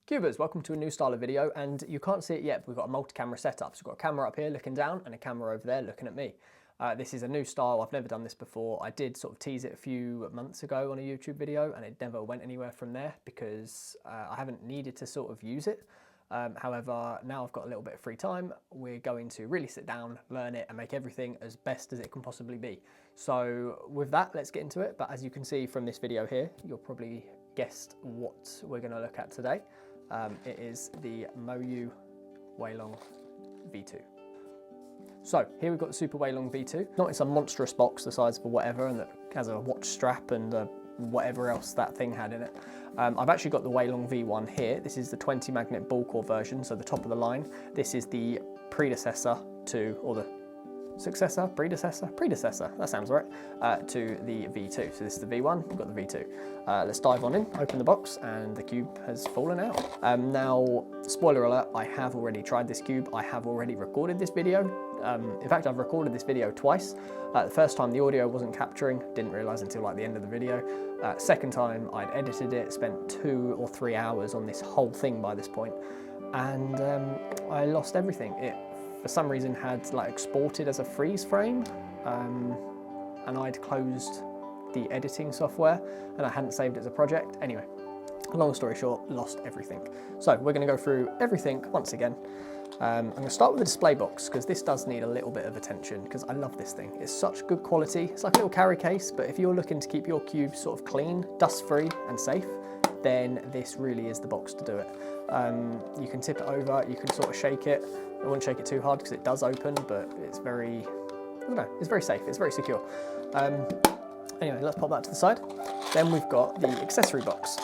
Cubers, welcome to a new style of video, and you can't see it yet, but we've got a multi-camera setup. So we've got a camera up here looking down and a camera over there looking at me. This is a new style, I've never done this before. I did sort of tease it a few months ago on a YouTube video and it never went anywhere from there because I haven't needed to sort of use it. However, now I've got a little bit of free time, we're going to really sit down, learn it and make everything as best as it can possibly be. So with that, let's get into it. But as you can see from this video here, you'll probably guessed what we're going to look at today. It is the MoYu WeiLong V2. So here we've got the Super WeiLong V2. Not in some monstrous box the size of a whatever and that has a watch strap and whatever else that thing had in it. I've actually got the WeiLong V1 here. This is the 20 magnet ball core version, so the top of the line. This is the predecessor to, or the successor, predecessor, that sounds right, to the V2. So this is the V1, we've got the V2. Let's dive on in, open the box, and the cube has fallen out. Now, spoiler alert, I have already tried this cube, I have already recorded this video. In fact, I've recorded this video twice. The first time the audio wasn't capturing, didn't realise until like the end of the video. Second time I'd edited it, spent 2 or 3 hours on this whole thing by this point, and I lost everything. It, for some reason, had like exported as a freeze frame, and I'd closed the editing software and I hadn't saved it as a project. Anyway, long story short, lost everything. So we're going to go through everything once again. I'm going to start with the display box because this does need a little bit of attention because I love this thing. It's such good quality. It's like a little carry case, but if you're looking to keep your cube sort of clean, dust-free and safe, then this really is the box to do it. You can tip it over, you can sort of shake it. I wouldn't shake it too hard because it does open, but it's very, I don't know, it's very safe, it's very secure. Anyway, let's pop that to the side. Then we've got the accessory box.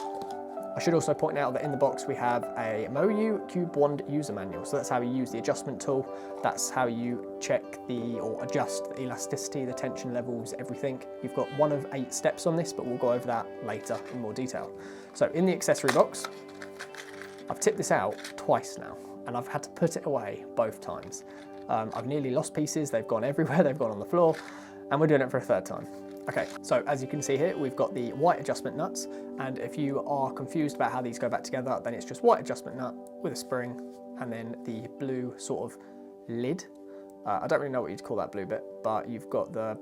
I should also point out that in the box we have a MoYu Cube Wand user manual. So that's how you use the adjustment tool. That's how you check or adjust the elasticity, the tension levels, everything. You've got 1 of 8 steps on this, but we'll go over that later in more detail. So in the accessory box, I've tipped this out twice now, and I've had to put it away both times. I've nearly lost pieces, they've gone everywhere, they've gone on the floor, and we're doing it for a third time. Okay, so as you can see here, we've got the white adjustment nuts, and if you are confused about how these go back together, then it's just white adjustment nut with a spring, and then the blue sort of lid. I don't really know what you'd call that blue bit, but you've got the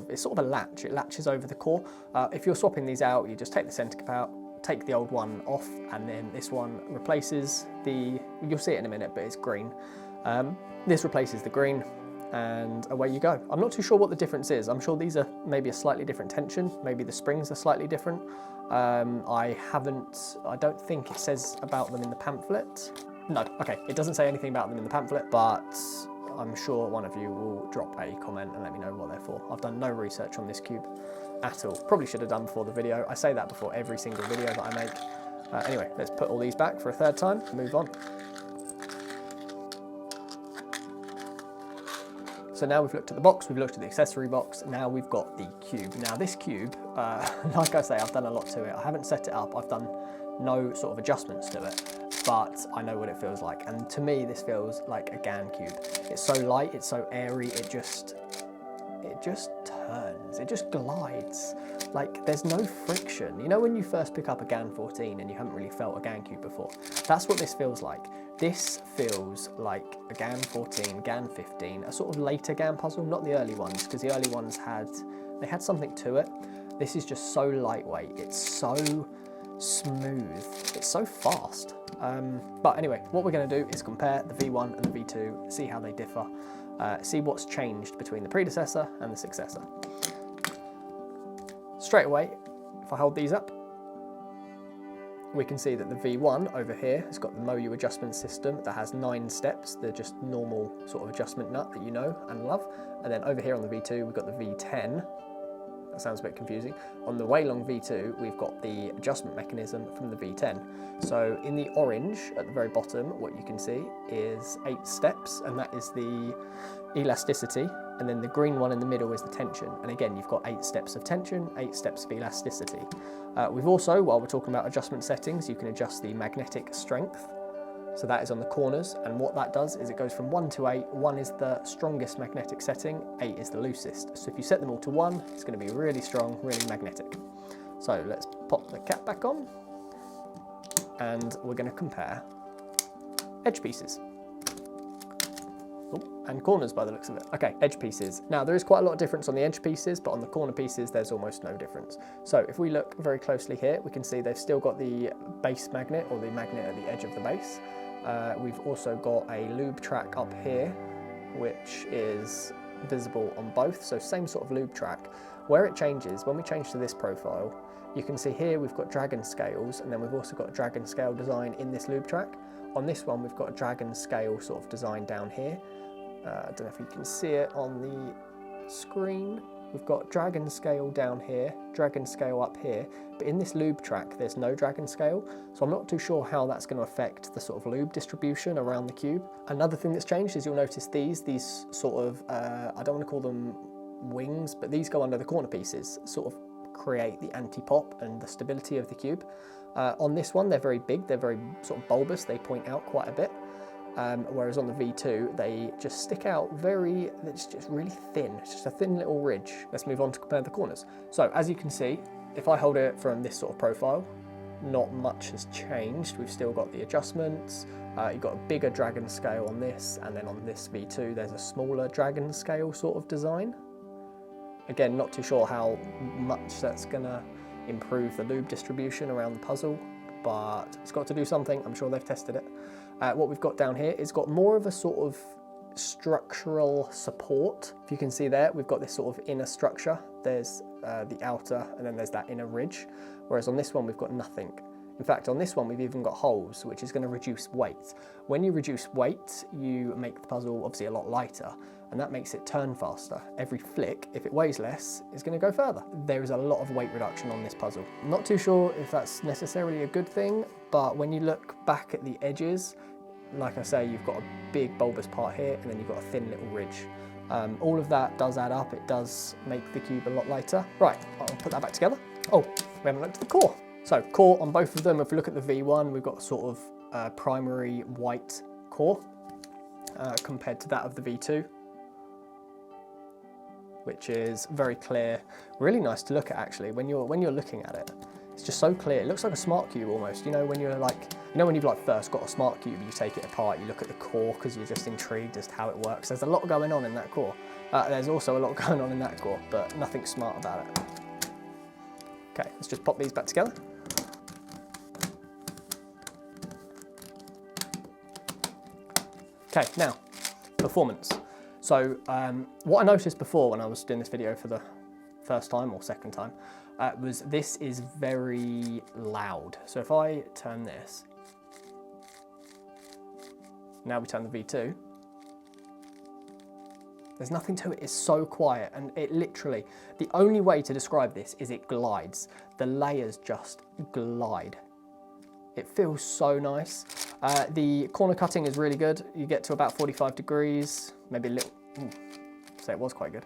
it's sort of a latch, it latches over the core. If you're swapping these out, you just take the center cap out, take the old one off, and then this one replaces you'll see it in a minute, but it's green. This replaces the green, and away you go. I'm not too sure what the difference is. I'm sure these are maybe a slightly different tension, maybe the springs are slightly different. I don't think it says about them in the pamphlet. No, okay, it doesn't say anything about them in the pamphlet, but I'm sure one of you will drop a comment and let me know what they're for. I've done no research on this cube at all. Probably should have done before the video. I say that before every single video that I make. Anyway, let's put all these back for a third time, move on. So now we've looked at the box, we've looked at the accessory box, now we've got the cube. Now this cube, like I say, I've done a lot to it. I haven't set it up, I've done no sort of adjustments to it, but I know what it feels like. And to me, this feels like a GAN cube. It's so light, it's so airy, it just turns, it just glides. Like, there's no friction. You know when you first pick up a GAN 14 and you haven't really felt a GAN cube before? That's what this feels like. This feels like a GAN 14, GAN 15, a sort of later GAN puzzle, not the early ones, because the early ones had something to it. This is just so lightweight, it's so smooth, it's so fast. But anyway, what we're going to do is compare the V1 and the V2, see how they differ, see what's changed between the predecessor and the successor. Straight away, if I hold these up, we can see that the V1 over here has got the MoYu adjustment system that has 9 steps. They're just normal sort of adjustment nut that you know and love. And then over here on the V2, we've got the V10. That sounds a bit confusing. On the WeiLong V2, we've got the adjustment mechanism from the V10. So in the orange at the very bottom, what you can see is 8 steps, and that is the elasticity. And then the green one in the middle is the tension. And again, you've got 8 steps of tension, 8 steps of elasticity. We've also, while we're talking about adjustment settings, you can adjust the magnetic strength. So that is on the corners, and what that does is it goes from 1 to 8. 1 is the strongest magnetic setting, 8 is the loosest. So if you set them all to 1, it's going to be really strong, really magnetic. So let's pop the cap back on. and we're going to compare edge pieces. And corners by the looks of it. Okay, edge pieces. Now there is quite a lot of difference on the edge pieces, but on the corner pieces there's almost no difference. So if we look very closely here, we can see they've still got the base magnet, or the magnet at the edge of the base. We've also got a lube track up here, which is visible on both, so same sort of lube track. Where it changes, when we change to this profile, you can see here we've got dragon scales, and then we've also got a dragon scale design in this lube track. On this one we've got a dragon scale sort of design down here. I don't know if you can see it on the screen. We've got dragon scale down here, dragon scale up here, but in this lube track there's no dragon scale, so I'm not too sure how that's going to affect the sort of lube distribution around the cube. Another thing that's changed is you'll notice these sort of, I don't want to call them wings, but these go under the corner pieces, sort of create the anti-pop and the stability of the cube. On this one they're very big, they're very sort of bulbous, they point out quite a bit. Whereas on the V2, they just stick out it's just really thin. It's just a thin little ridge. Let's move on to compare the corners. So as you can see, if I hold it from this sort of profile, not much has changed. We've still got the adjustments. You've got a bigger dragon scale on this, and then on this V2, there's a smaller dragon scale sort of design. Again, not too sure how much that's gonna improve the lube distribution around the puzzle, but it's got to do something. I'm sure they've tested it. What we've got down here is got more of a sort of structural support. If you can see there, we've got this sort of inner structure. There's the outer, and then there's that inner ridge. Whereas on this one, we've got nothing. In fact, on this one, we've even got holes, which is going to reduce weight. When you reduce weight, you make the puzzle obviously a lot lighter, and that makes it turn faster. Every flick, if it weighs less, is going to go further. There is a lot of weight reduction on this puzzle. I'm not too sure if that's necessarily a good thing, but when you look back at the edges, like I say, you've got a big bulbous part here, and then you've got a thin little ridge. All of that does add up. It does make the cube a lot lighter. Right, I'll put that back together. Oh, we haven't looked at the core. So core on both of them, if we look at the V1, we've got sort of primary white core compared to that of the V2, which is very clear, really nice to look at actually. When you're looking at it, it's just so clear. It looks like a smart cube almost. You know, when you're like, when you've like first got a smart cube, you take it apart, you look at the core because you're just intrigued as to how it works. There's a lot going on in that core. There's also a lot going on in that core, but nothing smart about it. Okay, let's just pop these back together. Okay, now, performance. So what I noticed before when I was doing this video for the first time or second time was this is very loud. So if I turn this, now we turn the V2, there's nothing to it, it's so quiet, and it literally, the only way to describe this is it glides. The layers just glide. It feels so nice. The corner cutting is really good. You get to about 45 degrees, maybe a little, so it was quite good.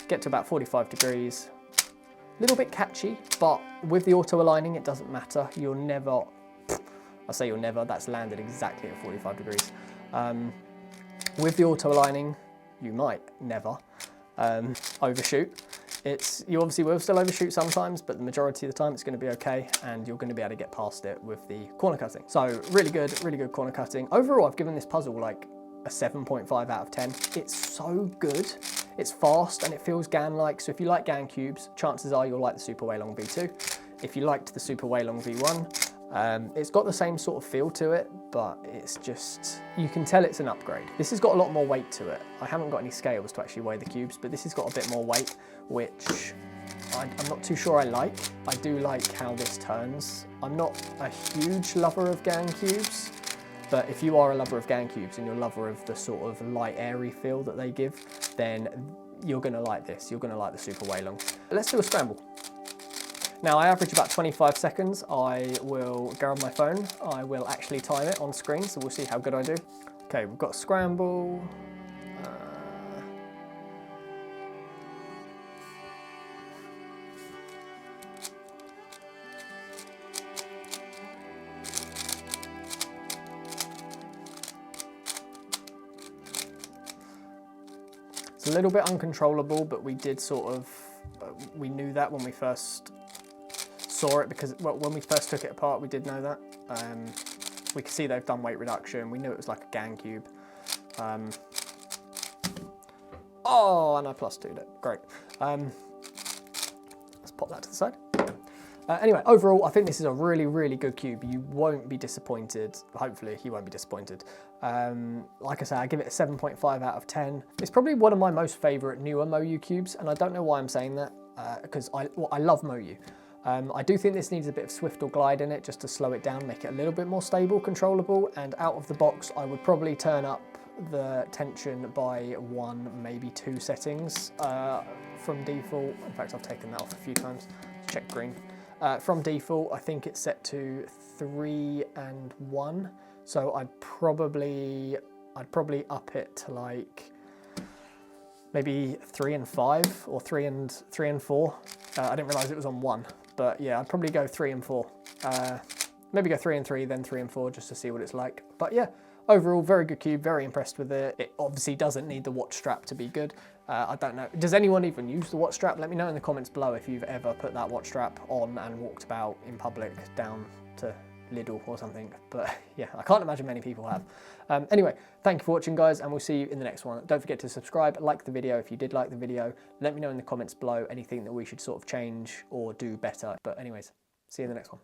Get to about 45 degrees. A little bit catchy, but with the auto aligning, it doesn't matter. You'll never, I say you'll never, that's landed exactly at 45 degrees. With the auto aligning, you might never overshoot. You obviously will still overshoot sometimes, but the majority of the time it's going to be okay, and you're going to be able to get past it with the corner cutting. So really good corner cutting. Overall, I've given this puzzle like a 7.5 out of 10. It's so good. It's fast and it feels GAN-like. So if you like GAN cubes, chances are you'll like the Super WeiLong V2. If you liked the Super WeiLong V1, it's got the same sort of feel to it, but it's just, you can tell it's an upgrade. This has got a lot more weight to it. I haven't got any scales to actually weigh the cubes, but this has got a bit more weight, which I'm not too sure I like. I do like how this turns. I'm not a huge lover of GAN cubes, but if you are a lover of GAN cubes and you're a lover of the sort of light, airy feel that they give, then you're gonna like this. You're gonna like the Super WeiLong. Let's do a scramble. Now I average about 25 seconds. I will grab my phone. I will actually time it on screen, so we'll see how good I do. Okay, we've got scramble. It's a little bit uncontrollable, but we did sort of, we knew that when we first saw it, because well, when we first took it apart, we did know that. We can see they've done weight reduction. We knew it was like a gang cube. Oh, and I +2'd it. Great. Let's pop that to the side. Anyway, overall, I think this is a really, really good cube. You won't be disappointed. Hopefully, you won't be disappointed. Like I say, I give it a 7.5 out of 10. It's probably one of my most favorite newer MoYu cubes, and I don't know why I'm saying that, because I love MoYu. I do think this needs a bit of swift or glide in it just to slow it down, make it a little bit more stable, controllable, and out of the box, I would probably turn up the tension by 1, maybe 2 settings from default. In fact, I've taken that off a few times. Check green. From default, I think it's set to 3 and 1. So I'd probably up it to like maybe 3 and 5 or 3 and 4. I didn't realize it was on 1, but yeah, I'd probably go 3 and 4. Maybe go 3 and 3, then 3 and 4 just to see what it's like. But yeah, overall, very good cube, very impressed with it. It obviously doesn't need the watch strap to be good. I don't know, does anyone even use the watch strap? Let me know in the comments below if you've ever put that watch strap on and walked about in public down to Lidl or something. But yeah, I can't imagine many people have. Anyway, thank you for watching, guys, and we'll see you in the next one. Don't forget to subscribe, like the video if you did like the video. Let me know in the comments below anything that we should sort of change or do better. But anyways, see you in the next one.